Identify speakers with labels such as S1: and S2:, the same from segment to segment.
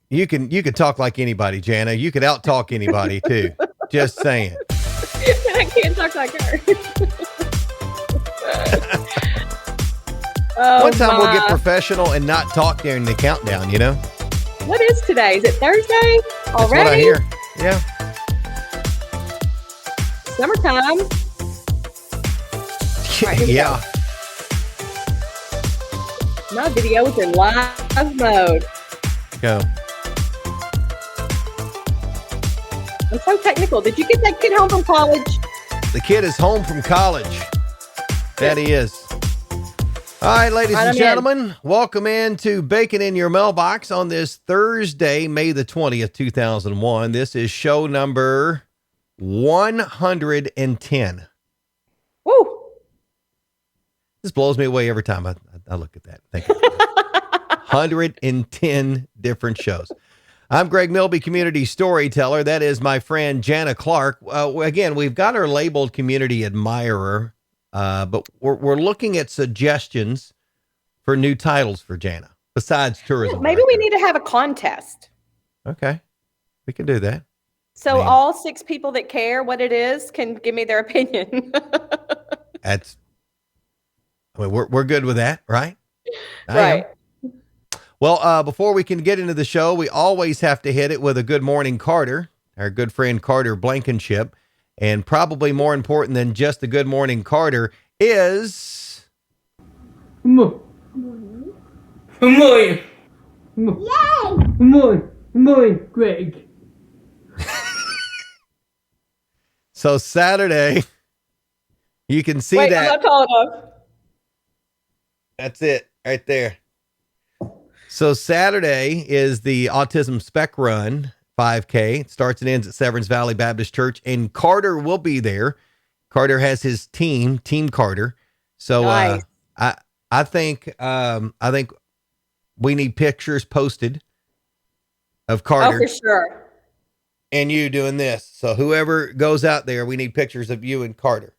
S1: You can talk like anybody, Jana. You could out-talk anybody, too. Just saying.
S2: I can't talk like her.
S1: One time we'll get professional and not talk during the countdown, you know?
S2: What is today? Is it Thursday already?
S1: That's what I hear. Yeah.
S2: Summertime. Right,
S1: yeah.
S2: My video is in live mode.
S1: Go.
S2: I'm so technical. Did you get that kid home from college?
S1: The kid is home from college. That he is. All right, ladies and gentlemen, welcome into Bacon in Your Mailbox on this Thursday, May the 20th, 2001. This is show number 110.
S2: Woo!
S1: This blows me away every time I look at that. Thank you. 110 different shows. I'm Greg Milby, community storyteller. That is my friend Jana Clark. Again, we've got her labeled community admirer, but we're looking at suggestions for new titles for Jana besides tourism.
S2: Maybe we need to have a contest.
S1: Okay, we can do that.
S2: So all 6 people that care what it is can give me their opinion.
S1: We're good with that, right?
S2: Right.
S1: Well, before we can get into the show, we always have to hit it with a good morning Carter, our good friend Carter Blankenship. And probably more important than just a good morning Carter is...
S3: Good morning. Good morning. Yay! Good morning. Good morning, Greg.
S1: So Saturday, you can see that.
S2: I'm not tall enough.
S1: That's it right there. So Saturday is the Autism Spec Run 5K. It starts and ends at Severance Valley Baptist Church, and Carter will be there. Carter has his Team Carter. So
S2: nice.
S1: I think we need pictures posted of Carter.
S2: Oh, for sure.
S1: And you doing this. So whoever goes out there, we need pictures of you and Carter.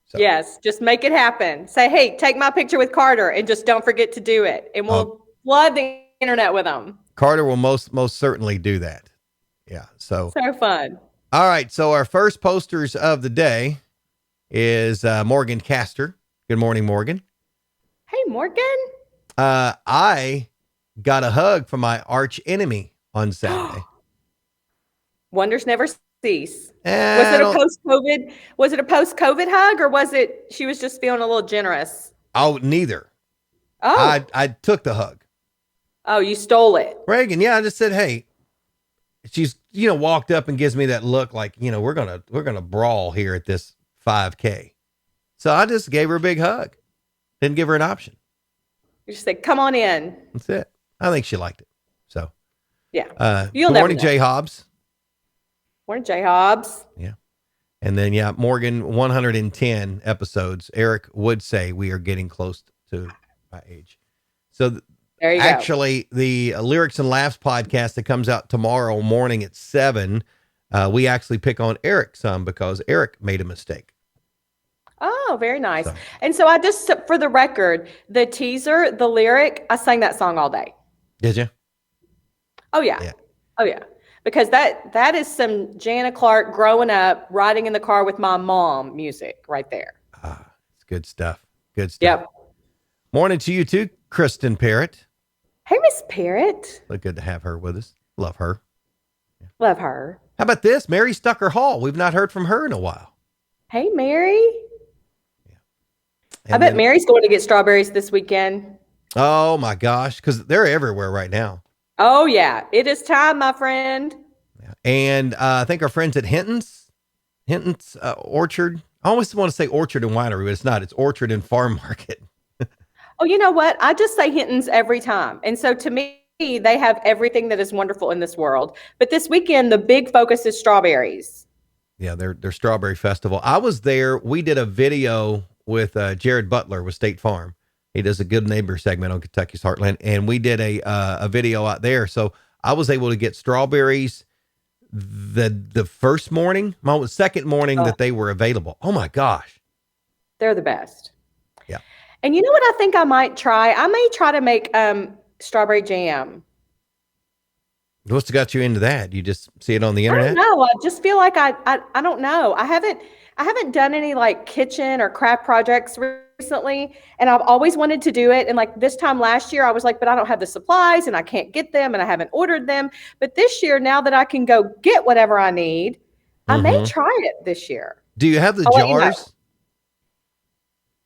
S1: So.
S2: Yes, just make it happen. Say, hey, take my picture with Carter, and just don't forget to do it. And we'll flood the internet with them.
S1: Carter will most certainly do that. Yeah. So
S2: fun.
S1: All right. So our first posters of the day is Morgan Castor. Good morning, Morgan.
S2: Hey, Morgan.
S1: I got a hug from my arch enemy on Saturday.
S2: Wonders never cease. Was it a post-COVID? Was it a post-COVID hug, or was it she was just feeling a little generous?
S1: Oh, neither.
S2: Oh,
S1: I took the hug.
S2: Oh, you stole it.
S1: Reagan, yeah, I just said, hey, she's, walked up and gives me that look like, we're going to brawl here at this 5K. So I just gave her a big hug. Didn't give her an option.
S2: You just said, come on in.
S1: That's it. I think she liked it. So,
S2: yeah.
S1: Good morning, Jay Hobbs.
S2: Morning, Jay Hobbs.
S1: Yeah. And then, Morgan, 110 episodes. Eric would say we are getting close to my age. So
S2: there you
S1: actually, go. The Lyrics and Laughs podcast that comes out tomorrow morning at 7, we actually pick on Eric some because Eric made a mistake.
S2: Oh, very nice. And so I just, for the record, the teaser, the lyric, I sang that song all day.
S1: Did you?
S2: Oh, yeah. Oh, yeah. Because that is some Jana Clark growing up, riding in the car with my mom music right there.
S1: It's good stuff. Good stuff.
S2: Yep.
S1: Morning to you too, Kristen Parrott.
S2: Hey, Miss Parrott.
S1: Look good to have her with us. Love her.
S2: Yeah. Love her.
S1: How about this? Mary Stucker Hall. We've not heard from her in a while.
S2: Hey, Mary.
S1: Yeah.
S2: I bet Mary's going to get strawberries this weekend.
S1: Oh my gosh. Because they're everywhere right now.
S2: Oh yeah. It is time, my friend.
S1: Yeah. And I think our friends at Hinton's Orchard. I always want to say Orchard and Winery, but it's not. It's Orchard and Farm Market.
S2: Oh, you know what? I just say Hinton's every time. And so to me, they have everything that is wonderful in this world. But this weekend, the big focus is strawberries.
S1: Yeah, their strawberry festival. I was there. We did a video with Jared Butler with State Farm. He does a Good Neighbor segment on Kentucky's Heartland. And we did a video out there. So I was able to get strawberries the first morning, second morning that they were available. Oh my gosh.
S2: They're the best.
S1: Yeah.
S2: And you know what I think I might try? I may try to make strawberry jam.
S1: What's got you into that? You just see it on the
S2: I don't
S1: internet?
S2: know. I just feel like I don't know. I haven't done any like kitchen or craft projects recently, and I've always wanted to do it. And like this time last year, I was like, but I don't have the supplies and I can't get them and I haven't ordered them. But this year, now that I can go get whatever I need, I may
S1: Mm-hmm.
S2: try it this year.
S1: Do you have the
S2: I'll let you know.
S1: jars?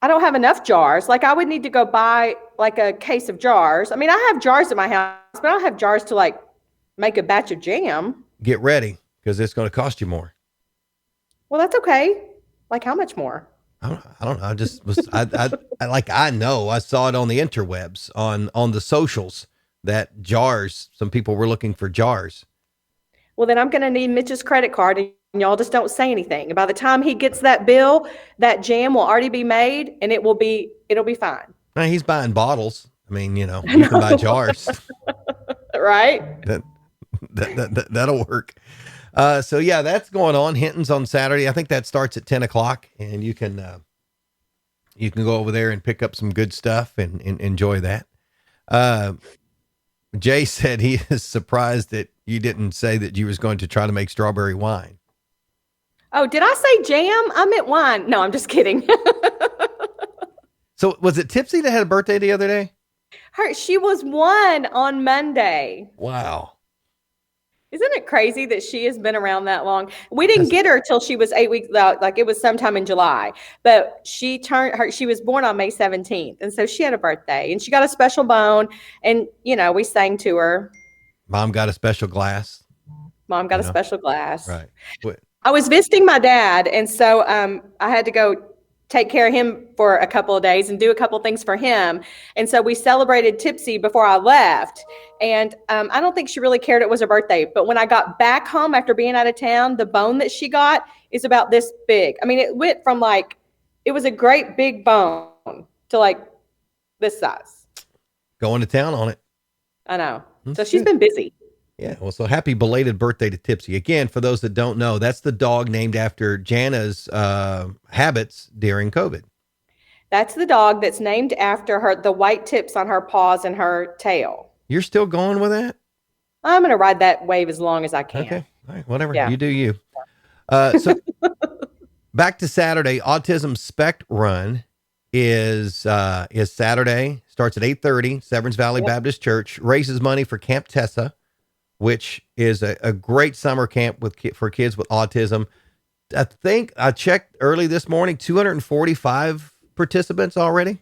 S2: I don't have enough jars. Like I would need to go buy like a case of jars. I mean, I have jars in my house, but I don't have jars to like make a batch of jam.
S1: Get ready because it's going to cost you more.
S2: Well, that's okay. Like how much more?
S1: I don't know. I just was, I know, I saw it on the interwebs on the socials that jars, some people were looking for jars.
S2: Well, then I'm going to need Mitch's credit card and y'all just don't say anything. And by the time he gets that bill, that jam will already be made and it'll be fine.
S1: Now, he's buying bottles. I mean, you can buy jars.
S2: Right?
S1: That'll work. So yeah, that's going on. Hinton's on Saturday. I think that starts at 10:00 and you can go over there and pick up some good stuff and enjoy that. Jay said he is surprised that you didn't say that you was going to try to make strawberry wine.
S2: Oh, did I say jam? I meant wine. No, I'm just kidding.
S1: So was it Tipsy that had a birthday the other day?
S2: She was 1 on Monday.
S1: Wow.
S2: Isn't it crazy that she has been around that long? We didn't get her till she was 8 weeks out. Like it was sometime in July, but she was born on May 17th. And so she had a birthday and she got a special bone and, we sang to her.
S1: Mom got a special glass.
S2: Mom got a special glass.
S1: Right. What?
S2: I was visiting my dad. And so I had to go take care of him for a couple of days and do a couple of things for him. And so we celebrated Tipsy before I left. And I don't think she really cared it was her birthday. But when I got back home after being out of town, the bone that she got is about this big. I mean, it went from it was a great big bone to this size.
S1: Going to town on it.
S2: I know.
S1: That's
S2: so she's
S1: good.
S2: been busy.
S1: Yeah. Well, so happy belated birthday to Tipsy. Again, for those that don't know, that's the dog named after Jana's habits during COVID.
S2: That's the dog that's named after the white tips on her paws and her tail.
S1: You're still going with that?
S2: I'm going to ride that wave as long as I can.
S1: Okay. All right. Whatever.
S2: Yeah.
S1: You do you. So back to Saturday, Autism Spec Run is Saturday. Starts at 8:30, Severance Valley Baptist Church. Raises money for Camp Tessa, which is a great summer camp for kids with autism. I think I checked early this morning, 245 participants already.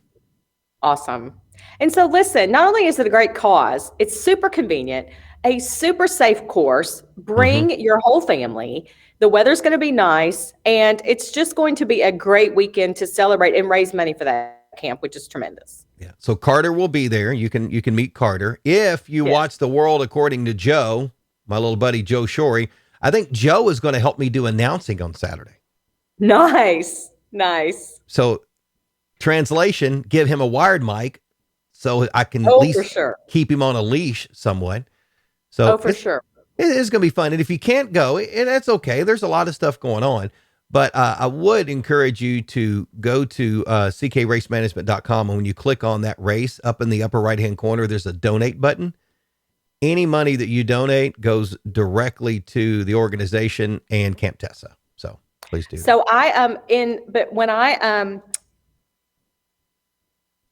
S2: Awesome. And so listen, not only is it a great cause, it's super convenient, a super safe course. Bring your whole family. The weather's going to be nice, and it's just going to be a great weekend to celebrate and raise money for that camp, which is tremendous.
S1: Yeah. So Carter will be there. You can meet Carter. If you watch The World According to Joe, my little buddy Joe Shorey, I think Joe is going to help me do announcing on Saturday.
S2: Nice.
S1: So translation, give him a wired mic so I can at least keep him on a leash somewhat. So
S2: for sure.
S1: It is going to be fun. And if you can't go, and that's okay. There's a lot of stuff going on. But I would encourage you to go to ckracemanagement.com. And when you click on that race up in the upper right-hand corner, there's a donate button. Any money that you donate goes directly to the organization and Camp Tessa. So please do.
S2: So but when I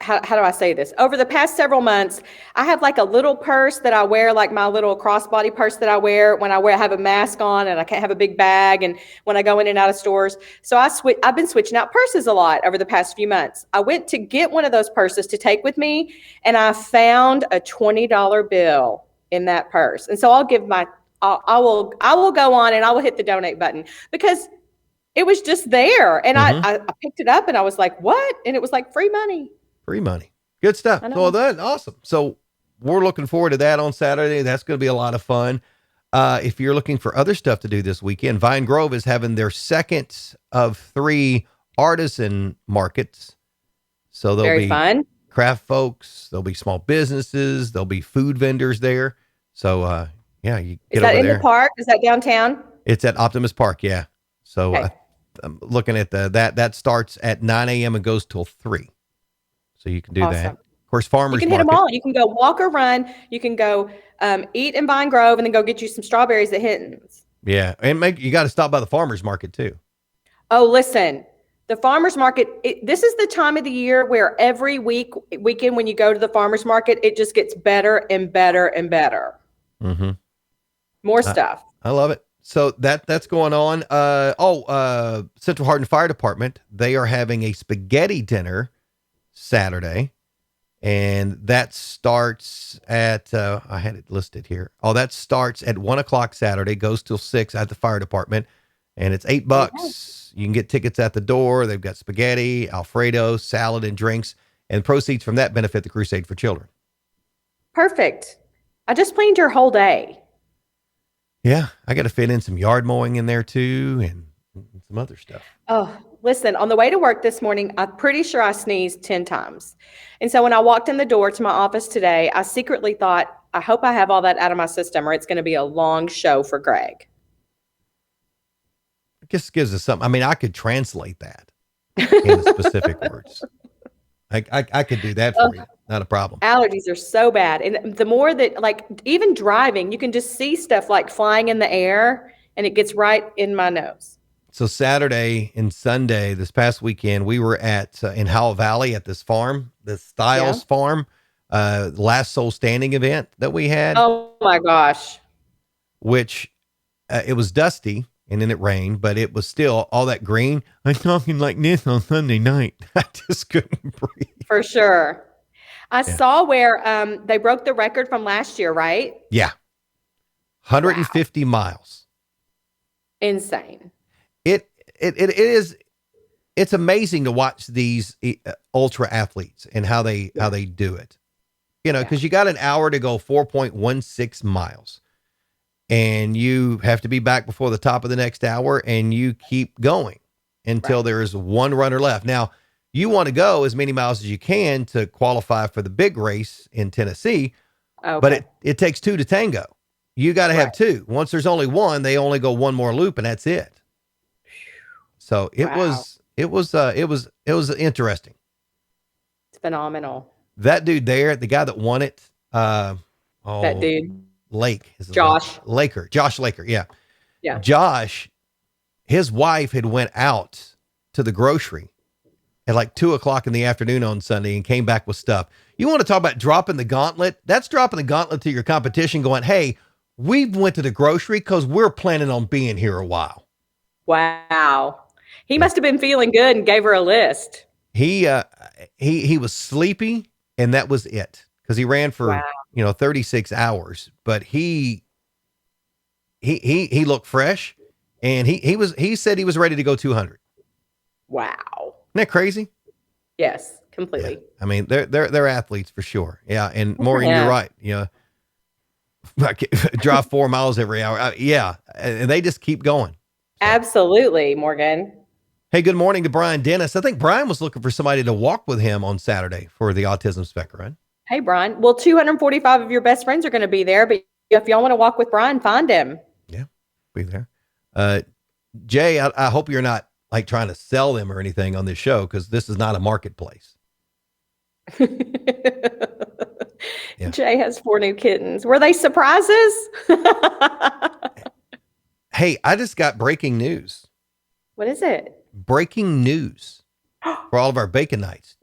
S2: how do I say this? Over the past several months, I have a little purse that I wear, like my little crossbody purse that I wear when I have a mask on and I can't have a big bag and when I go in and out of stores. So I've been switching out purses a lot over the past few months. I went to get one of those purses to take with me and I found a $20 bill in that purse. And so I will go on and I will hit the donate button because it was just there. And I picked it up and I was like, what? And it was free money.
S1: Free money. Good stuff. So that's awesome. So we're looking forward to that on Saturday. That's going to be a lot of fun. If you're looking for other stuff to do this weekend, Vine Grove is having their second of 3 artisan markets. So there'll be fun craft folks. There'll be small businesses. There'll be food vendors there. So, you get over there. Is that in the
S2: park? Is that downtown?
S1: It's at Optimus Park. Yeah. So I'm looking at that starts at 9 a.m. and goes till 3. So you can do that. course,
S2: You
S1: farmers
S2: can hit them
S1: market.
S2: all. You can go walk or run. You can go eat in Vine Grove and then go get you some strawberries at Hinton's.
S1: Yeah. And you got to stop by the farmers market too.
S2: Oh, listen, the farmers market, this is the time of the year where every weekend when you go to the farmers market, it just gets better and better and better.
S1: Mm-hmm.
S2: More stuff.
S1: I love it. So that's going on. Central Hardin Fire Department, they are having a spaghetti dinner Saturday. And that starts at, I had it listed here. Oh, that starts at 1:00 Saturday, goes till 6 at the fire department. And it's $8. You can get tickets at the door. They've got spaghetti, Alfredo, salad, and drinks. And proceeds from that benefit the Crusade for Children.
S2: Perfect. I just planned your whole day.
S1: Yeah, I got to fit in some yard mowing in there too, and some other stuff.
S2: Oh, listen, on the way to work this morning, I'm pretty sure I sneezed 10 times. And so when I walked in the door to my office today, I secretly thought, I hope I have all that out of my system or it's going to be a long show for Greg.
S1: It just gives us something. I mean, I could translate that in the specific words. I could do that for you. Not a problem.
S2: Allergies are so bad. And the more that, like, even driving, you can just see stuff like flying in the air and it gets right in my nose.
S1: So Saturday and Sunday, this past weekend, we were at in Howell Valley at this farm, the Styles Farm, last Soul Standing event that we had.
S2: Oh my gosh.
S1: Which it was dusty and then it rained, but it was still all that green. I'm talking like this on Sunday night. I just couldn't breathe.
S2: For sure. I saw where they broke the record from last year, right?
S1: Yeah. 150 miles.
S2: Insane.
S1: It's amazing to watch these ultra athletes and how they do it. You know, because you got an hour to go 4.16 miles. And you have to be back before the top of the next hour, and you keep going until there is one runner left. Now, you want to go as many miles as you can to qualify for the big race in Tennessee, but it takes two to tango. You got to have two. Once there's only one, they only go one more loop, and that's it. So it was interesting.
S2: It's phenomenal.
S1: That dude there, the guy that won it,
S2: that dude.
S1: Josh Laker. Yeah. Josh, his wife had went out to the grocery at like 2:00 in the afternoon on Sunday and came back with stuff. You want to talk about dropping the gauntlet? That's dropping the gauntlet to your competition going, hey, we went to the grocery because we're planning on being here a while.
S2: Wow. He must have been feeling good and gave her a list.
S1: He was sleepy and that was it. Because he ran for 36 hours, but he looked fresh, and he said he was ready to go 200.
S2: Wow,
S1: isn't that crazy?
S2: Yes, completely.
S1: Yeah. I mean, they're athletes for sure. Yeah, and Maureen, you're right. Yeah, drive 4 miles every hour. And they just keep going. So.
S2: Absolutely, Morgan.
S1: Hey, good morning to Brian Dennis. I think Brian was looking for somebody to walk with him on Saturday for the Autism Spec Run.
S2: Hey, Brian. Well, 245 of your best friends are going to be there, but if y'all want to walk with Brian, find him.
S1: Yeah, be there. Jay, I hope you're not like trying to sell them or anything on this show, because this is not a marketplace.
S2: Jay has 4 new kittens. Were they surprises?
S1: Hey, I just got breaking news.
S2: What is it?
S1: Breaking news for all of our bacon nights.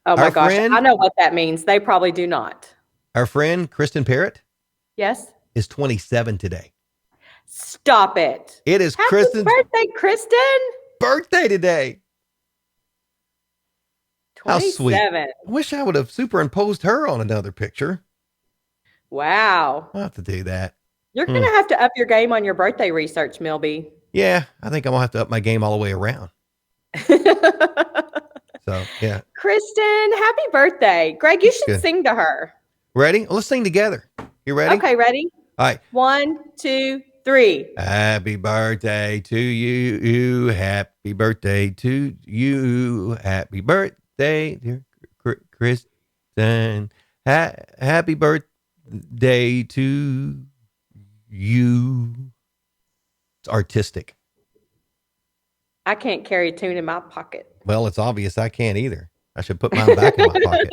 S2: Oh my gosh, I know what that means. They probably do not.
S1: Our friend, Kristen Parrott.
S2: Yes.
S1: Is 27 today.
S2: Stop it.
S1: It is
S2: Happy
S1: Kristen's
S2: birthday, Kristen.
S1: Birthday today.
S2: 27.
S1: How sweet. I wish I would have superimposed her on another picture.
S2: Wow.
S1: I'll have to do that.
S2: You're going to have to up your game on your birthday research, Milby.
S1: Yeah, I think I'm going to have to up my game all the way around. So, yeah.
S2: Kristen, happy birthday. Greg, you should sing to her.
S1: Ready? Let's sing together. You ready?
S2: Okay, ready?
S1: All right.
S2: 1, 2, 3.
S1: Happy birthday to you. Happy birthday to you. Happy birthday, dear Kristen. Happy birthday to you. It's artistic.
S2: I can't carry a tune in my pocket.
S1: Well, it's obvious I can't either. I should put mine back in my pocket.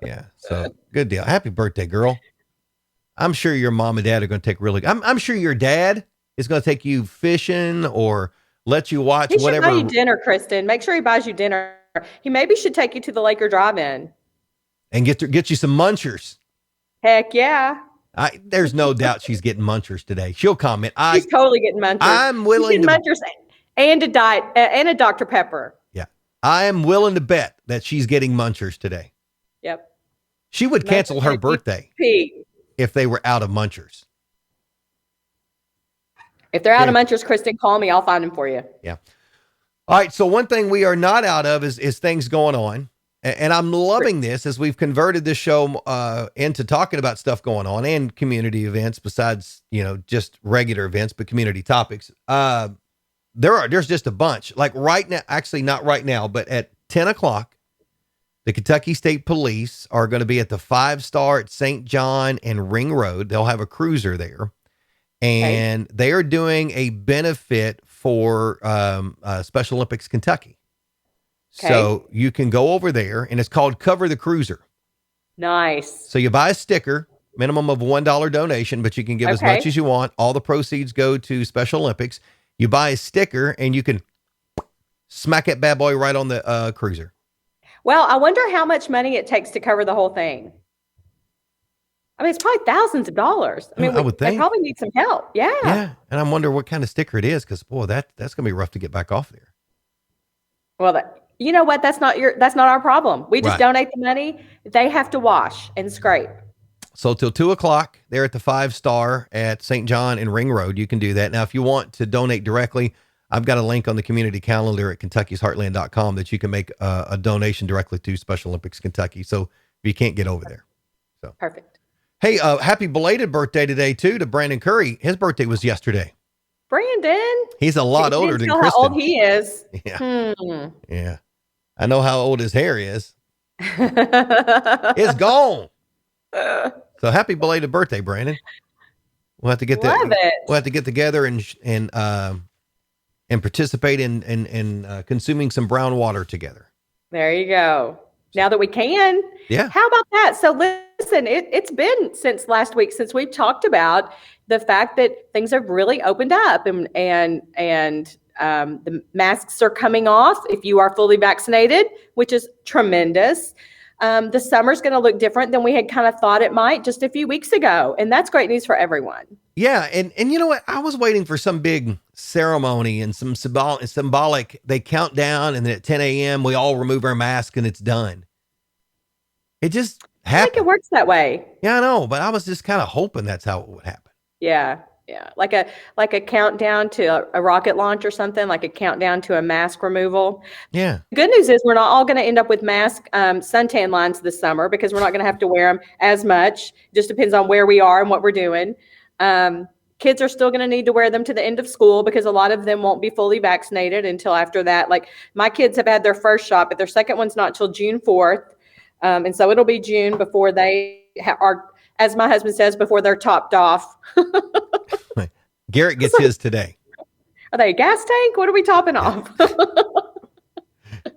S1: Yeah. So good deal. Happy birthday, girl. I'm sure your mom and dad are going to take I'm sure your dad is going to take you fishing or let you watch
S2: He should
S1: whatever.
S2: buy you dinner, Kristen. Make sure he buys you dinner. He maybe should take you to the Laker Drive-In.
S1: And get you some munchers.
S2: Heck yeah.
S1: There's no doubt she's getting munchers today. She'll comment.
S2: She's totally getting munchers.
S1: I'm willing to
S2: munchers and a diet and a Dr. Pepper.
S1: Yeah. I am willing to bet that she's getting munchers today.
S2: Yep.
S1: She would cancel her birthday if they were out of munchers.
S2: If they're out of munchers, Kristen, call me. I'll find them for you.
S1: Yeah. All right. So one thing we are not out of is things going on. And I'm loving this as we've converted this show into talking about stuff going on and community events besides, just regular events, but community topics. There's just a bunch. Like right now, actually not right now, but at 10 o'clock, the Kentucky State Police are going to be at the 5-star at St. John and Ring Road. They'll have a cruiser there. And they are doing a benefit for Special Olympics Kentucky. Okay. So you can go over there, and it's called Cover the Cruiser.
S2: Nice.
S1: So you buy a sticker, minimum of $1 donation, but you can give as much as you want. All the proceeds go to Special Olympics. You buy a sticker, and you can smack that bad boy right on the cruiser.
S2: Well, I wonder how much money it takes to cover the whole thing. I mean, it's probably thousands of dollars. I mean, I would think they probably need some help. Yeah.
S1: Yeah. And I'm wondering what kind of sticker it is, because boy, that's going to be rough to get back off there.
S2: Well, you know what? That's not our problem. We just donate the money. They have to wash and scrape.
S1: So till 2 o'clock, they're at the 5-star at St. John and Ring Road. You can do that. Now, if you want to donate directly, I've got a link on the community calendar at Kentucky'sHeartland.com that you can make a donation directly to Special Olympics Kentucky. So if you can't get over there. So
S2: perfect.
S1: Hey, happy belated birthday today too to Brandon Curry. His birthday was yesterday.
S2: Brandon.
S1: He's a lot older than Kristen.
S2: How old he is.
S1: Yeah. Yeah. I know how old his hair is. It's gone. So happy belated birthday, Brandon. We'll have to get We'll have to get together and participate in consuming some brown water together.
S2: There you go. Now that we can.
S1: Yeah.
S2: How about that? So listen, it's been since last week since we've talked about the fact that things have really opened up and the masks are coming off if you are fully vaccinated, which is tremendous. The summer's going to look different than we had kind of thought it might just a few weeks ago. And that's great news for everyone.
S1: Yeah. And you know what? I was waiting for some big ceremony and some symbolic, they count down and then at 10 a.m. we all remove our mask and it's done. It just happened.
S2: I think it works that way.
S1: Yeah, I know. But I was just kind of hoping that's how it would happen.
S2: Yeah. Yeah. Like a countdown to a rocket launch or something, like a countdown to a mask removal.
S1: Yeah.
S2: The good news is we're not all going to end up with mask suntan lines this summer because we're not going to have to wear them as much. Just depends on where we are and what we're doing. Kids are still going to need to wear them to the end of school because a lot of them won't be fully vaccinated until after that. Like my kids have had their first shot, but their second one's not till June 4th. And so it'll be June before they are, as my husband says, before they're topped off.
S1: Garrett gets his today.
S2: Are they a gas tank? What are we topping off?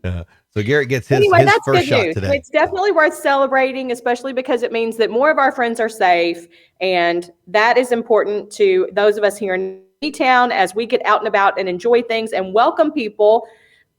S1: So Garrett gets his
S2: that's
S1: first
S2: good
S1: shot
S2: news.
S1: today.
S2: It's definitely worth celebrating, especially because it means that more of our friends are safe. And that is important to those of us here in town as we get out and about and enjoy things and welcome people.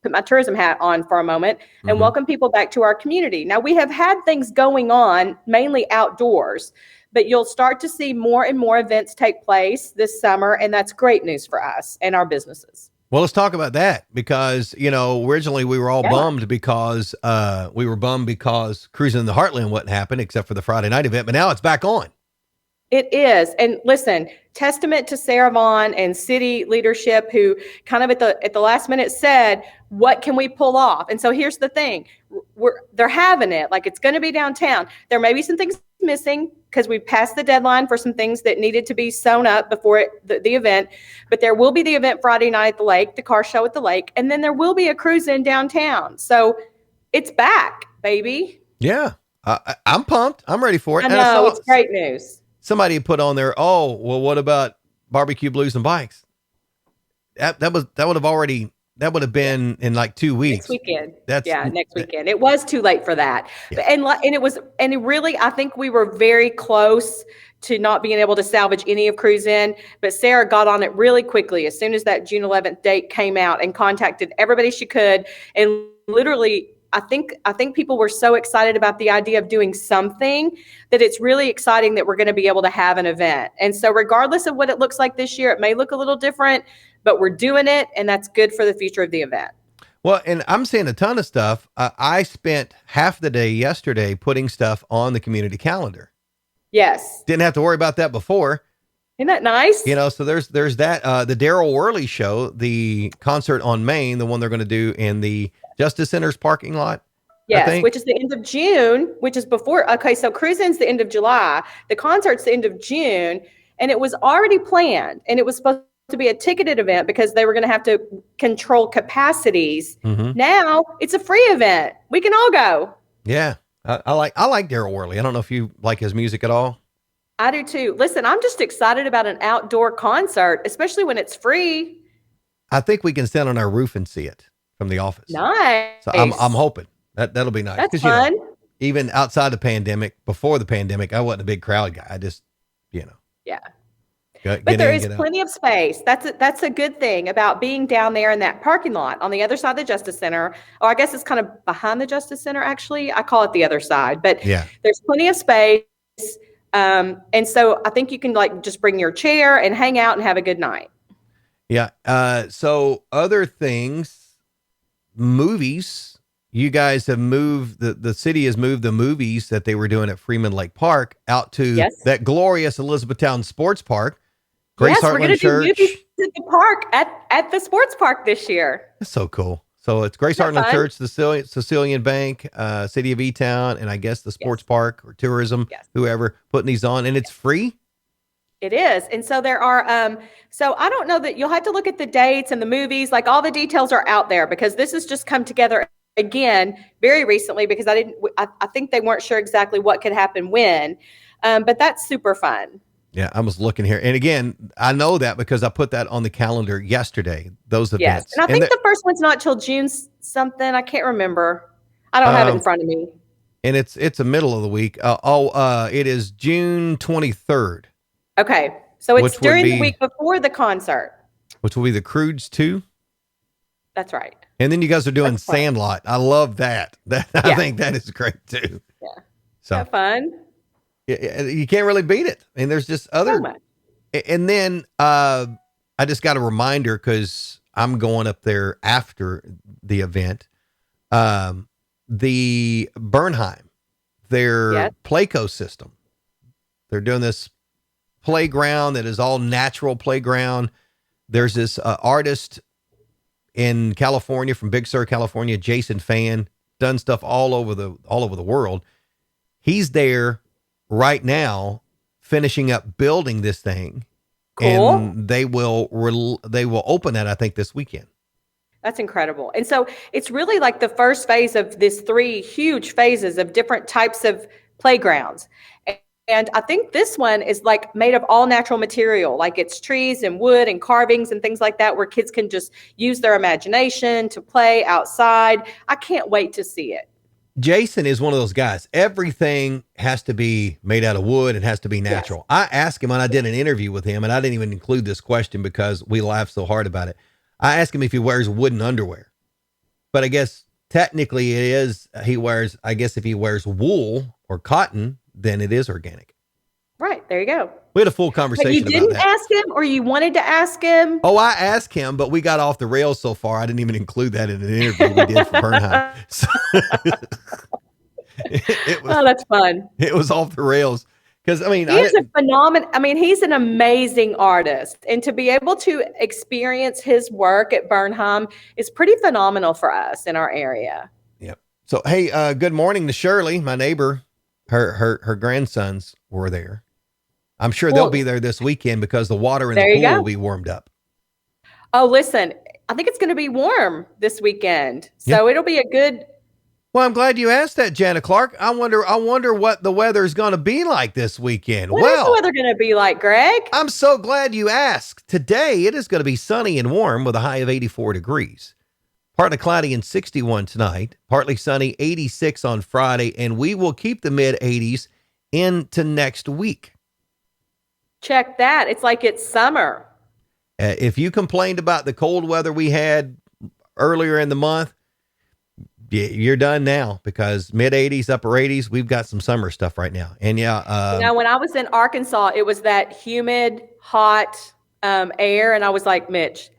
S2: Put my tourism hat on for a moment and welcome people back to our community. Now, we have had things going on, mainly outdoors, but you'll start to see more and more events take place this summer. And that's great news for us and our businesses.
S1: Well, let's talk about that because, originally we were all bummed because Cruising in the Heartland wouldn't happen except for the Friday night event, but now it's back on.
S2: It is. And listen, testament to Sarah Vaughn and city leadership who kind of at the last minute said, what can we pull off? And so here's the thing. They're having it like it's going to be downtown. There may be some things missing because we passed the deadline for some things that needed to be sewn up before the event. But there will be the event Friday night at the lake, the car show at the lake, and then there will be a cruise in downtown. So it's back, baby.
S1: Yeah. I'm pumped. I'm ready for it.
S2: I know. It's great news.
S1: Somebody put on there, what about barbecue blues and bikes? That would have already that would have been in like 2 weeks.
S2: Next weekend.
S1: That's
S2: Next weekend. It was too late for that.
S1: Yeah.
S2: And it really, I think we were very close to not being able to salvage any of Cruise In, but Sarah got on it really quickly as soon as that June 11th date came out and contacted everybody she could. And literally, I think people were so excited about the idea of doing something that it's really exciting that we're going to be able to have an event. And so regardless of what it looks like this year, it may look a little different, but we're doing it, and that's good for the future of the event.
S1: Well, and I'm seeing a ton of stuff. I spent half the day yesterday putting stuff on the community calendar.
S2: Yes.
S1: Didn't have to worry about that before.
S2: Isn't that nice?
S1: You know, so there's that, the Daryl Worley show, the concert on Main, the one they're going to do in the Justice Center's parking lot.
S2: Yes, which is the end of June, which is before. Okay, so Cruise In's the end of July. The concert's the end of June, and it was already planned, and it was supposed to be a ticketed event because they were going to have to control capacities.
S1: Mm-hmm.
S2: Now it's a free event. We can all go.
S1: Yeah, I like Daryl Worley. I don't know if you like his music at all.
S2: I do too. Listen, I'm just excited about an outdoor concert, especially when it's free.
S1: I think we can stand on our roof and see it from the office.
S2: Nice.
S1: So I'm hoping that'll be nice.
S2: That's fun.
S1: You know, even outside the pandemic, before the pandemic, I wasn't a big crowd guy. I just, you know.
S2: Yeah.
S1: But
S2: there is plenty of space. That's a good thing about being down there in that parking lot on the other side of the Justice Center. Or I guess it's kind of behind the Justice Center, actually. I call it the other side. But there's plenty of space. And so I think you can like just bring your chair and hang out and have a good night.
S1: Yeah. So other things, movies, you guys have moved, the city has moved the movies that they were doing at Freeman Lake Park out to that glorious Elizabethtown Sports Park. Grace
S2: we're going to do movies at the park at the sports park this year.
S1: That's so cool. So it's Grace Heartland Church, the Sicilian Bank, City of E-Town, and I guess the sports park or tourism, whoever putting these on, and it's free.
S2: It is. And so there are, so I don't know that you'll have to look at the dates and the movies, like all the details are out there because this has just come together again very recently because I think they weren't sure exactly what could happen when, but that's super fun.
S1: Yeah, I was looking here. And again, I know that because I put that on the calendar yesterday, those events.
S2: Yes. And I think the first one's not till June something. I can't remember. I don't have it in front of me.
S1: And it's the middle of the week. It is June 23rd.
S2: Okay. So it's during the week before the concert.
S1: Which will be the Croods 2.
S2: That's right.
S1: And then you guys are doing Sandlot. I love that. I think that is great too.
S2: Yeah.
S1: So
S2: have fun.
S1: You can't really beat it. And there's just other. And then I just got a reminder because I'm going up there after the event. The Bernheim, their Playco system. They're doing this playground that is all natural playground. There's this artist in California, from Big Sur, California, Jason Fan, done stuff all over the world. He's there right now finishing up building this thing.
S2: Cool.
S1: And they will open that, I think, this weekend.
S2: That's incredible. And so it's really like the first phase of this 3 huge phases of different types of playgrounds. And I think this one is like made of all natural material, like it's trees and wood and carvings and things like that, where kids can just use their imagination to play outside. I can't wait to see it.
S1: Jason is one of those guys. Everything has to be made out of wood. It has to be natural. Yes. I asked him, and I did an interview with him, and I didn't even include this question because we laughed so hard about it. I asked him if he wears wooden underwear, but I guess technically it is, I guess if he wears wool or cotton, then it is organic.
S2: Right. There you go.
S1: We had a full conversation about that.
S2: You didn't ask him, or you wanted to ask him?
S1: Oh, I asked him, but we got off the rails so far. I didn't even include that in an interview we did for Bernheim. So
S2: that's fun.
S1: It was off the rails. Because
S2: he's an amazing artist, and to be able to experience his work at Bernheim is pretty phenomenal for us in our area.
S1: Yep. So, hey, good morning to Shirley, my neighbor. Her grandsons were there. I'm sure they'll be there this weekend because the water in the pool will be warmed up.
S2: Oh, listen, I think it's going to be warm this weekend, so it'll be a good.
S1: Well, I'm glad you asked that, Jana Clark. I wonder what the weather is going to be like this weekend.
S2: What is the weather going to be like, Greg?
S1: I'm so glad you asked. Today, it is going to be sunny and warm with a high of 84 degrees. Partly cloudy and 61 tonight. Partly sunny, 86 on Friday. And we will keep the mid 80s into next week.
S2: Check that. It's like it's summer.
S1: If you complained about the cold weather we had earlier in the month, you're done now, because mid 80s, upper 80s, we've got some summer stuff right now. And
S2: when I was in Arkansas, it was that humid, hot air. And I was like, Mitch,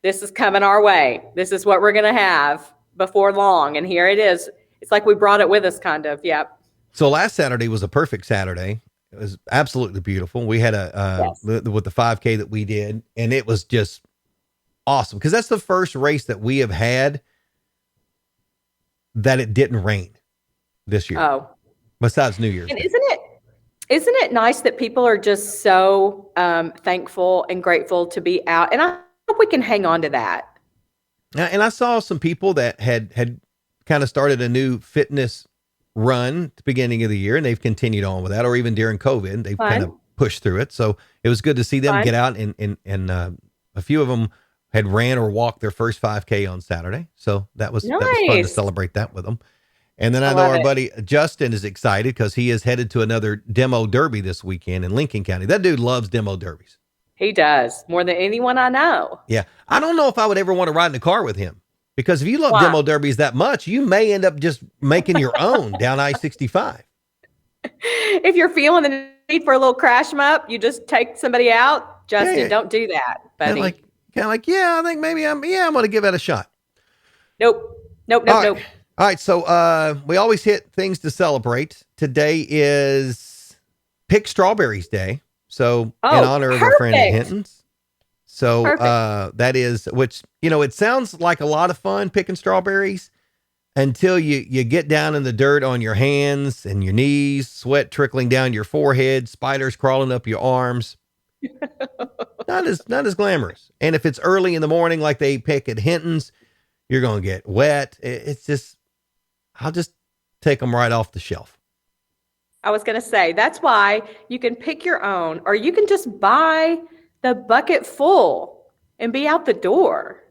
S2: this is coming our way. This is what we're going to have before long. And here it is. It's like we brought it with us, kind of. Yep.
S1: So last Saturday was a perfect Saturday. It was absolutely beautiful. We had with the 5K that we did, and it was just awesome, because that's the first race that we have had that it didn't rain this year.
S2: Oh,
S1: besides New Year's.
S2: And isn't it nice that people are just so thankful and grateful to be out? And I hope we can hang on to that.
S1: And I saw some people that had kind of started a new fitness run at the beginning of the year, and they've continued on with that, or even during COVID, they've kind of pushed through it. So it was good to see them get out, and a few of them had ran or walked their first 5K on Saturday. So that was fun to celebrate that with them. And then I know our buddy Justin is excited because he is headed to another demo derby this weekend in Lincoln County. That dude loves demo derbies.
S2: He does, more than anyone I know.
S1: Yeah. I don't know if I would ever want to ride in a car with him, because if you love demo derbies that much, you may end up just making your own down I-65.
S2: If you're feeling the need for a little crash 'em up, you just take somebody out. Justin, don't do that, buddy.
S1: Kind of like, I think maybe I'm going to give that a shot.
S2: Nope.
S1: All right. So we always hit things to celebrate. Today is Pick Strawberries Day. So in honor of our friend Hinton's. So that is, which, it sounds like a lot of fun picking strawberries until you get down in the dirt on your hands and your knees, sweat trickling down your forehead, spiders crawling up your arms. Not as glamorous. And if it's early in the morning, like they pick at Hinton's, you're going to get wet. It's just, I'll just take them right off the shelf.
S2: I was going to say, that's why you can pick your own, or you can just buy the bucket full and be out the door.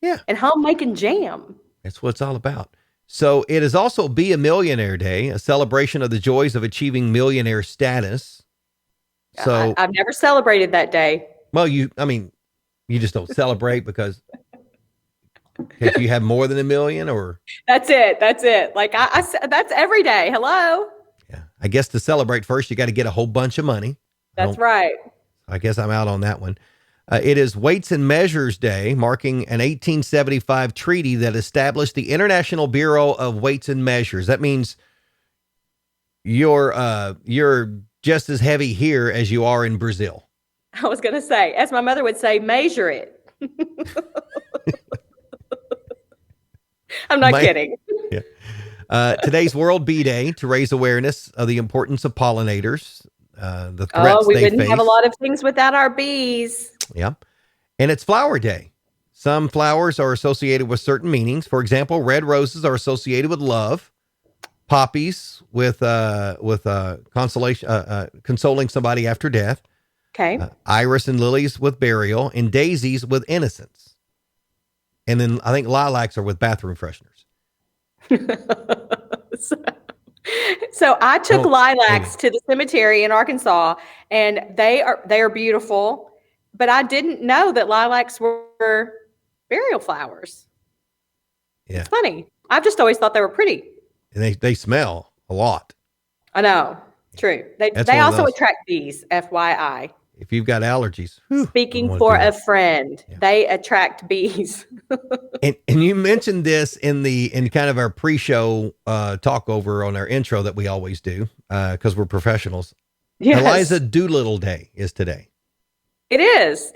S1: Yeah.
S2: And home making jam.
S1: That's what it's all about. So it is also Be a Millionaire Day, a celebration of the joys of achieving millionaire status. So
S2: I've never celebrated that day.
S1: Well, you just don't celebrate because you have more than $1 million, or
S2: that's it. Like I that's every day. Hello.
S1: Yeah. I guess to celebrate first, you got to get a whole bunch of money.
S2: That's right.
S1: I guess I'm out on that one. It is Weights and Measures Day, marking an 1875 treaty that established the International Bureau of Weights and Measures. That means you're just as heavy here as you are in Brazil.
S2: I was going to say, as my mother would say, measure it. I'm not kidding.
S1: Yeah. Today's World Bee Day, to raise awareness of the importance of pollinators, the threats
S2: we
S1: they
S2: wouldn't
S1: face.
S2: have a lot of things without our bees.
S1: Yeah. And it's Flower Day. Some flowers are associated with certain meanings. For example, red roses are associated with love, poppies with consolation, consoling somebody after death.
S2: Okay.
S1: Iris and lilies with burial, and daisies with innocence. And then I think lilacs are with bathroom fresheners.
S2: So I took lilacs to the cemetery in Arkansas, and they are beautiful, but I didn't know that lilacs were burial flowers.
S1: Yeah.
S2: It's funny. I've just always thought they were pretty.
S1: And they smell a lot.
S2: I know. True. They also attract bees, FYI.
S1: If you've got allergies.
S2: Speaking for a friend, they attract bees.
S1: and you mentioned this in kind of our pre-show talk over on our intro that we always do, because we're professionals. Yes. Eliza Doolittle Day is today.
S2: It is.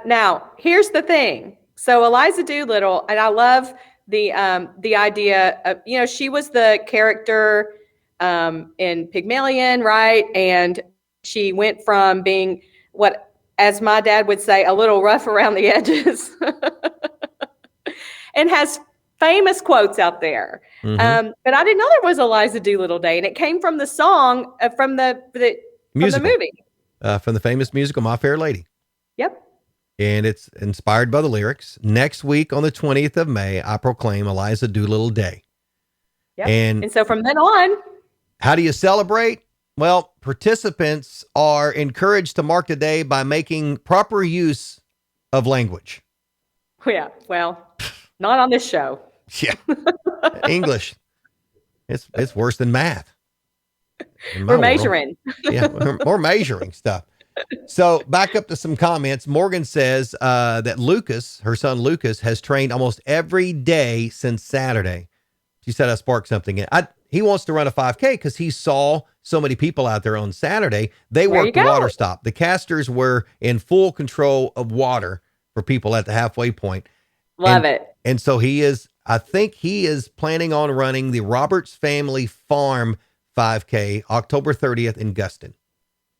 S2: Now, here's the thing. So Eliza Doolittle, and I love the idea of, she was the character in Pygmalion, right? And she went from being what, as my dad would say, a little rough around the edges and has famous quotes out there. Mm-hmm. But I didn't know there was Eliza Doolittle Day, and it came from the song from the movie.
S1: From the famous musical, My Fair Lady.
S2: Yep.
S1: and it's inspired by the lyrics. Next week on the 20th of May, I proclaim Eliza Doolittle Day.
S2: Yep.
S1: And
S2: so from then on,
S1: how do you celebrate? Well, participants are encouraged to mark the day by making proper use of language.
S2: yeah, well, not on this show.
S1: Yeah. English. It's worse than math.
S2: We're measuring.
S1: Yeah, we're measuring stuff. So back up to some comments. Morgan says that Lucas, her son Lucas, has trained almost every day since Saturday. She said I sparked something. He wants to run a 5K because he saw so many people out there on Saturday. They worked the water stop. The Castors were in full control of water for people at the halfway point.
S2: Love it.
S1: And so I think he is planning on running the Roberts Family Farm 5K October 30th in Guston.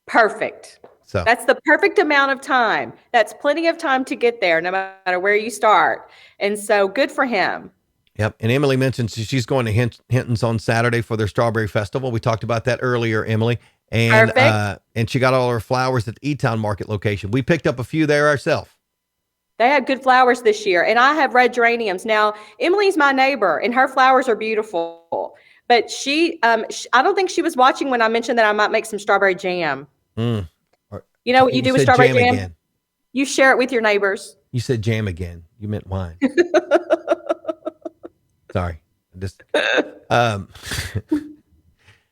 S2: Perfect.
S1: So
S2: that's the perfect amount of time. That's plenty of time to get there, no matter where you start. And so good for him.
S1: Yep. And Emily mentioned she's going to Hinton's on Saturday for their Strawberry Festival. We talked about that earlier, Emily. And she got all her flowers at the E-Town Market location. We picked up a few there ourselves.
S2: They had good flowers this year. And I have red geraniums. Now, Emily's my neighbor, and her flowers are beautiful. But I don't think she was watching when I mentioned that I might make some strawberry jam. You know what you do with strawberry jam? Again. You share it with your neighbors.
S1: You said jam again. You meant wine. Sorry.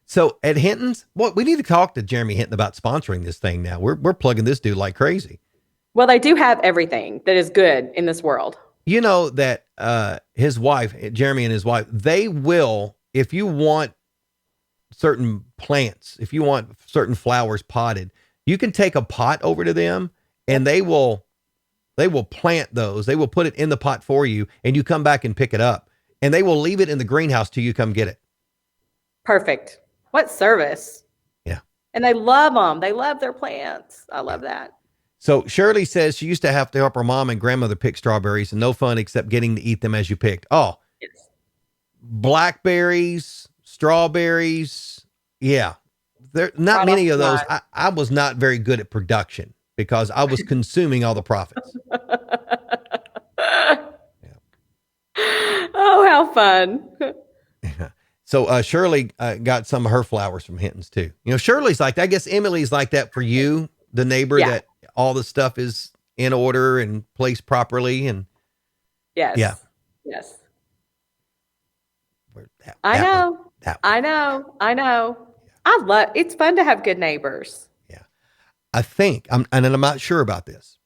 S1: So at Hinton's, we need to talk to Jeremy Hinton about sponsoring this thing now. We're plugging this dude like crazy.
S2: Well, they do have everything that is good in this world.
S1: You know that his wife, Jeremy and his wife, they will, if you want certain plants, if you want certain flowers potted, you can take a pot over to them and they will plant those. They will put it in the pot for you and you come back and pick it up. And they will leave it in the greenhouse till you come get it.
S2: Perfect. What service?
S1: Yeah.
S2: And they love them. They love their plants. I love that.
S1: So Shirley says she used to have to help her mom and grandmother pick strawberries and no fun except getting to eat them as you picked. Oh, yes. Blackberries, strawberries. Yeah. There not many of those. I was not very good at production because I was consuming all the profits.
S2: Oh, how fun.
S1: So Shirley got some of her flowers from Hinton's too. You know, Shirley's like that. I guess Emily's like that for you, the neighbor, that all the stuff is in order and placed properly. And
S2: yes.
S1: Yeah.
S2: Yes.
S1: I
S2: know. It's fun to have good neighbors.
S1: Yeah. I think and I'm not sure about this,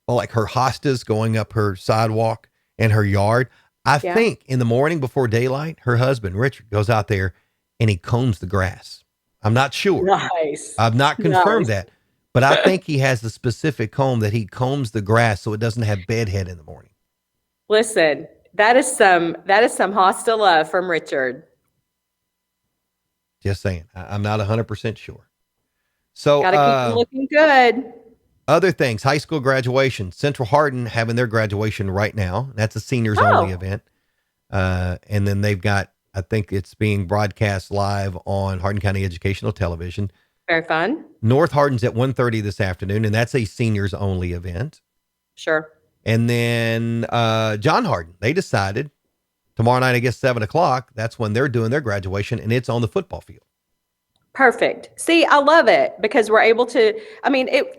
S1: but like her hostas going up her sidewalk in her yard. I think in the morning before daylight, her husband, Richard, goes out there and he combs the grass. I'm not sure.
S2: Nice.
S1: I've not confirmed that, but I think he has the specific comb that he combs the grass so it doesn't have bedhead in the morning.
S2: Listen, that is some hosta love from Richard.
S1: Just saying. I'm not 100% sure. So
S2: gotta keep them looking good.
S1: Other things, high school graduation, Central Hardin having their graduation right now. That's a seniors only event. And then they've got, I think it's being broadcast live on Hardin County Educational Television.
S2: Very fun.
S1: North Hardin's at 1:30 this afternoon, and that's a seniors only event.
S2: Sure.
S1: And then John Hardin, they decided tomorrow night, I guess 7:00, that's when they're doing their graduation, and it's on the football field.
S2: Perfect. See, I love it because we're able to,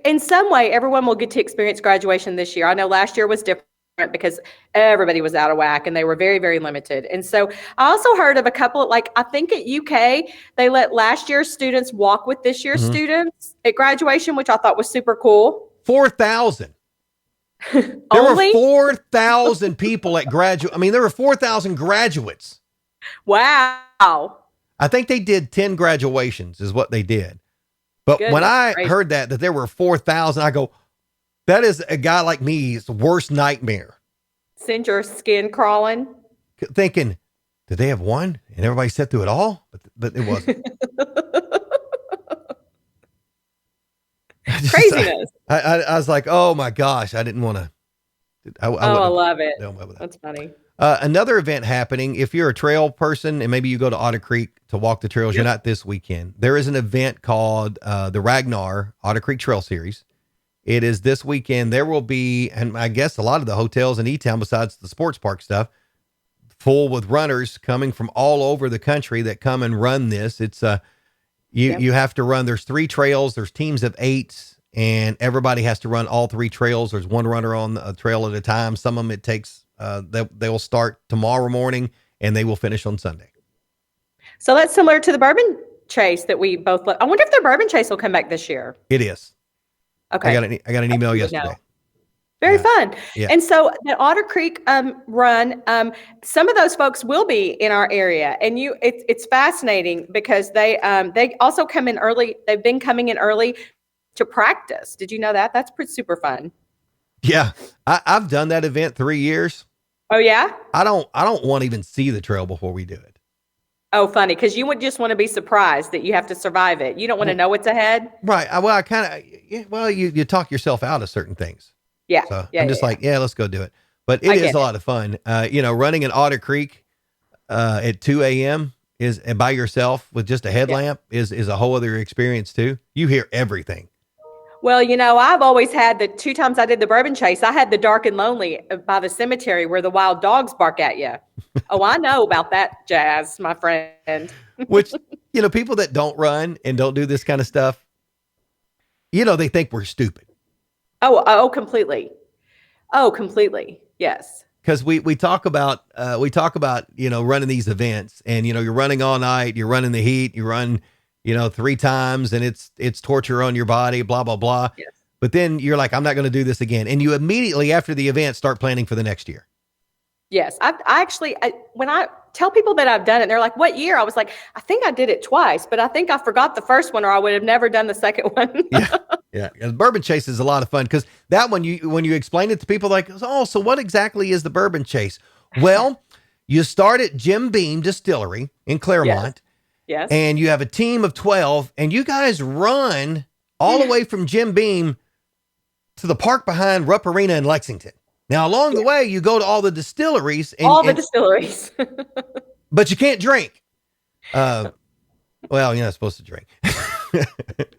S2: in some way, everyone will get to experience graduation this year. I know last year was different because everybody was out of whack and they were very, very limited. And so I also heard of a couple, I think at UK, they let last year's students walk with this year's students at graduation, which I thought was super cool.
S1: 4,000. There were 4,000 people at graduate. There were 4,000 graduates.
S2: Wow.
S1: I think they did 10 graduations is what they did. But when I heard that there were 4,000, I go, that is a guy like me's worst nightmare.
S2: Send your skin crawling.
S1: Thinking, did they have one? And everybody sat through it all? But it wasn't.
S2: Craziness.
S1: I was like, oh my gosh, I didn't want to.
S2: I love it. That's funny.
S1: Another event happening, if you're a trail person and maybe you go to Otter Creek to walk the trails, you're not this weekend. There is an event called the Ragnar Otter Creek Trail Series. It is this weekend. There will be, and I guess a lot of the hotels in E-Town, besides the sports park stuff, full with runners coming from all over the country that come and run this. It's you have to run. There's 3 trails. There's teams of 8, and everybody has to run all 3 trails. There's one runner on a trail at a time. Some of them it takes. They will start tomorrow morning and they will finish on Sunday.
S2: So that's similar to the Bourbon Chase that we both love. I wonder if the Bourbon Chase will come back this year.
S1: It is.
S2: Okay.
S1: I got an email yesterday.
S2: Very fun.
S1: Yeah.
S2: And so the Otter Creek run, some of those folks will be in our area, and it's fascinating because they also come in early. They've been coming in early to practice. Did you know that? That's super fun.
S1: Yeah, I've done that event 3 years.
S2: Oh yeah.
S1: I don't want to even see the trail before we do it.
S2: Oh, funny, because you would just want to be surprised that you have to survive it. You don't want to know what's ahead.
S1: Right. Well, you talk yourself out of certain things.
S2: Yeah.
S1: So I'm just like, let's go do it. But it is a lot of fun. Running an Otter Creek at 2 a.m. is by yourself with just a headlamp is a whole other experience too. You hear everything.
S2: Well, I've always had the 2 times I did the Bourbon Chase, I had the dark and lonely by the cemetery where the wild dogs bark at you. Oh, I know about that jazz, my friend.
S1: Which, people that don't run and don't do this kind of stuff, they think we're stupid.
S2: Oh, completely. Oh, completely. Yes.
S1: Because we talk about running these events, and you're running all night, you're running the heat, you run 3 times, and it's torture on your body, blah blah blah.
S2: Yes.
S1: But then you're like, I'm not going to do this again, and you immediately after the event start planning for the next year.
S2: Yes, when I tell people that I've done it, they're like, "What year?" I was like, "I think I did it twice, but I think I forgot the first one, or I would have never done the second one."
S1: Yeah. The Bourbon Chase is a lot of fun because that one, when you explain it to people, like, "Oh, so what exactly is the Bourbon Chase?" Well, you start at Jim Beam Distillery in Claremont,
S2: yes,
S1: and you have a team of 12, and you guys run all the way from Jim Beam to the park behind Rupp Arena in Lexington. Now, along the way, you go to all the distilleries.
S2: Distilleries.
S1: But you can't drink. Well, you're not supposed to drink.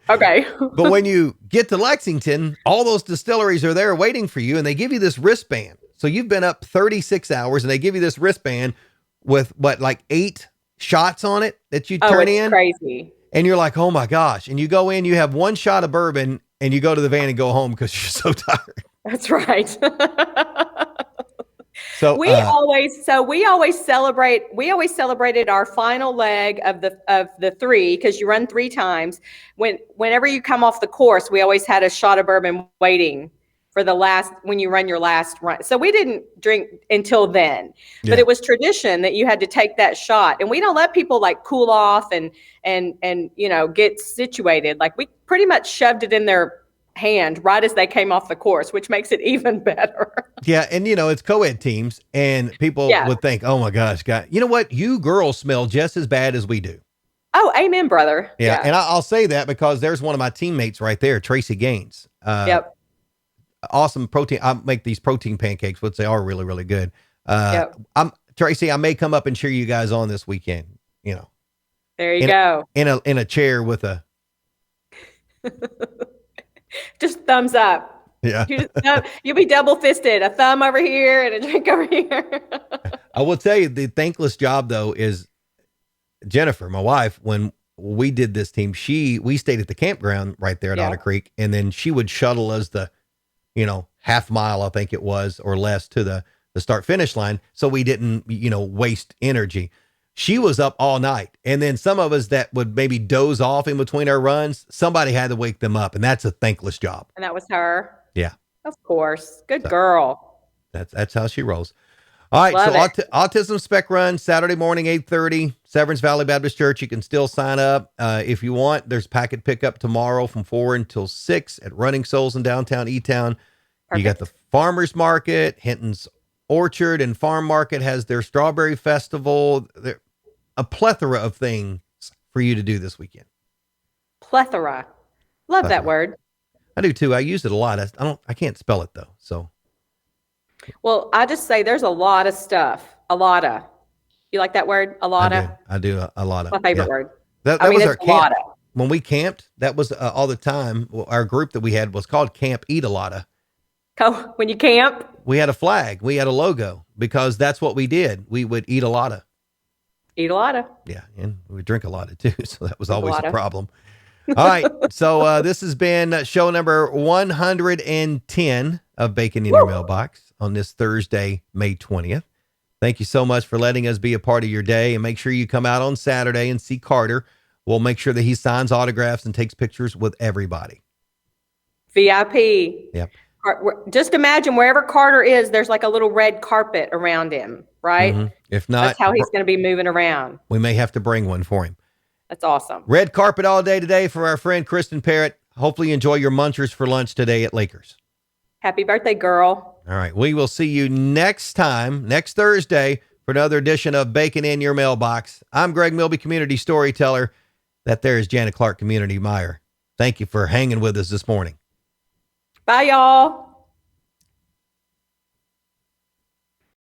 S2: Okay.
S1: But when you get to Lexington, all those distilleries are there waiting for you, and they give you this wristband. So you've been up 36 hours, and they give you this wristband with, 8 shots on it that you turn in?
S2: Crazy.
S1: And you're like, oh, my gosh. And you go in, you have 1 shot of bourbon, and you go to the van and go home because you're so tired.
S2: That's right.
S1: So
S2: we always celebrated our final leg of the 3, because you run 3 times. Whenever you come off the course, we always had a shot of bourbon waiting for when you run your last run. So we didn't drink until then, but it was tradition that you had to take that shot, and we don't let people cool off and get situated. Like, we pretty much shoved it in their hand right as they came off the course, which makes it even better.
S1: Yeah. And it's co-ed teams, and people would think, oh my gosh, God, you know what? You girls smell just as bad as we do.
S2: Oh, amen, brother.
S1: Yeah. And I'll say that because there's one of my teammates right there, Tracy Gaines. Awesome protein. I make these protein pancakes, which they are really, really good. Tracy, I may come up and cheer you guys on this weekend,
S2: There you go.
S1: In a chair with a
S2: just thumbs up.
S1: Yeah.
S2: You'll be double fisted, a thumb over here and a drink over here.
S1: I will tell you, the thankless job though is Jennifer, my wife. When we did this team, we stayed at the campground right there at Otter Creek, and then she would shuttle us the half mile, I think it was, or less, to the start finish line, so we didn't waste energy. She was up all night, and then some of us that would maybe doze off in between our runs, somebody had to wake them up, and that's a thankless job.
S2: And that was her.
S1: Yeah,
S2: of course. Good girl.
S1: That's how she rolls. All right. So Autism Spec Run, Saturday morning, 8:30, Severance Valley Baptist Church. You can still sign up if you want. There's packet pickup tomorrow from 4 until 6 at Running Souls in downtown E-Town. You got the farmers market. Hinton's Orchard and Farm Market has their strawberry festival. A plethora of things for you to do this weekend.
S2: Plethora. Love that word.
S1: I do too. I use it a lot. I can't spell it though. So.
S2: Well, I just say there's a lot of stuff. A lot of. You like that word? A lot of?
S1: I do a lot of.
S2: My favorite word.
S1: That was our camp. when we camped, that was all the time. Well, our group that we had was called Camp Eat a Lotta.
S2: Oh, when you camp?
S1: We had a flag. We had a logo because that's what we did. We would eat a lotta.
S2: Eat a lot of.
S1: Yeah, and we would drink a lot of too. So that was always a
S2: lotta.
S1: problem. All right. So this has been show number 110 of Bacon in Your Mailbox on this Thursday, May 20th. Thank you so much for letting us be a part of your day, and make sure you come out on Saturday and see Carter. We'll make sure that he signs autographs and takes pictures with everybody.
S2: VIP.
S1: Yep.
S2: Just imagine wherever Carter is, there's like a little red carpet around him, right?
S1: Mm-hmm. If not,
S2: that's how he's going to be moving around.
S1: We may have to bring one for him.
S2: That's awesome.
S1: Red carpet all day today for our friend Kristen Parrott. Hopefully you enjoy your munchers for lunch today at Lakers.
S2: Happy birthday, girl.
S1: All right. We will see you next Thursday, for another edition of Bacon in Your Mailbox. I'm Greg Milby, community storyteller. That there is Janet Clark, community Meyer. Thank you for hanging with us this morning.
S2: Bye, y'all.